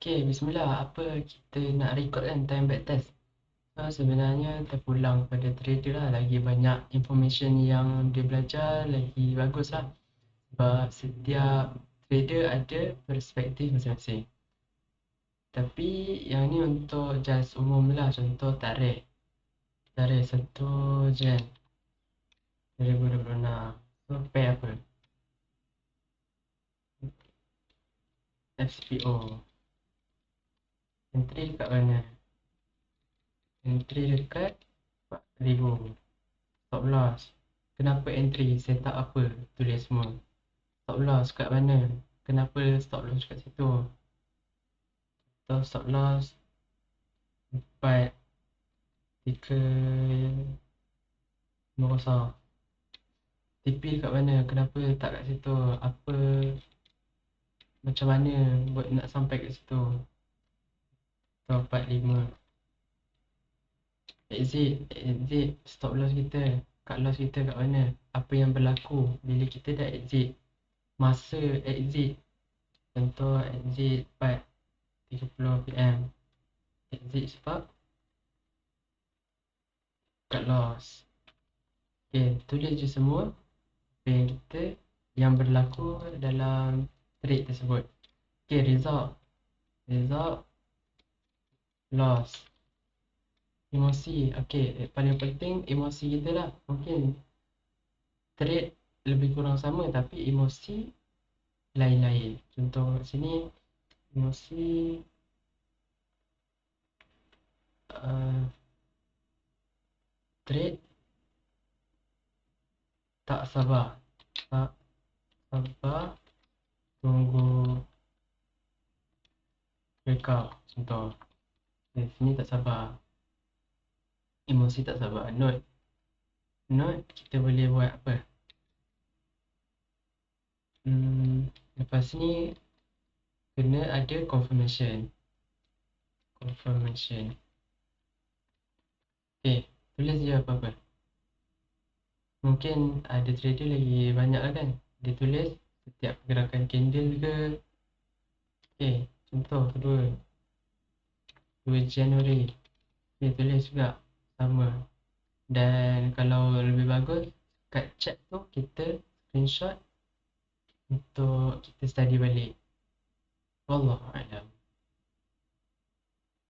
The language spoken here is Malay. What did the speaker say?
Okay, bismillah. Apa kita nak record kan time back test? Sebenarnya terpulang pada trader lah. Lagi banyak information yang dia belajar, lagi bagus lah. Sebab setiap trader ada perspektif masing-masing. Tapi yang ni untuk just umum lah. Contoh tarik. Tarik 1 Jan 2026. So, pair apa? FPO. Entry dekat mana? Entry dekat 4,000. Stop loss. Kenapa entry? Setup apa? Tulis semua. Stop loss kat mana? Kenapa stop loss kat situ? Atau stop loss 4, 3, 5. TP kat mana? Kenapa letak kat situ? Apa, macam mana buat nak sampai kat situ? Atau 4, 5. Exit, stop loss kita. Cut loss kita kat mana? Apa yang berlaku bila kita dah exit? Masa exit. Contoh exit 4:30 PM. Exit sebab cut loss. Okay, tulis je semua apa yang kita yang berlaku dalam trade tersebut. Okay, result, loss, emosi. Okay, paling penting emosi kita lah. Mungkin trade lebih kurang sama tapi emosi lain-lain. Contoh sini emosi uh, trade tak sabar, tak sabar tunggu breakout. Contoh sini tak sabar, emosi tak sabar. Note kita boleh buat apa? Lepas ni kena ada confirmation. Okay, tulis je apa-apa. Mungkin ada trader lagi banyak lah kan. Dia tulis setiap pergerakan candle ke. Okay, contoh kedua 2 Januari. Dia tulis juga sama. Dan kalau lebih bagus, kat chat tu kita screenshot untuk kita study balik. Wallahualam.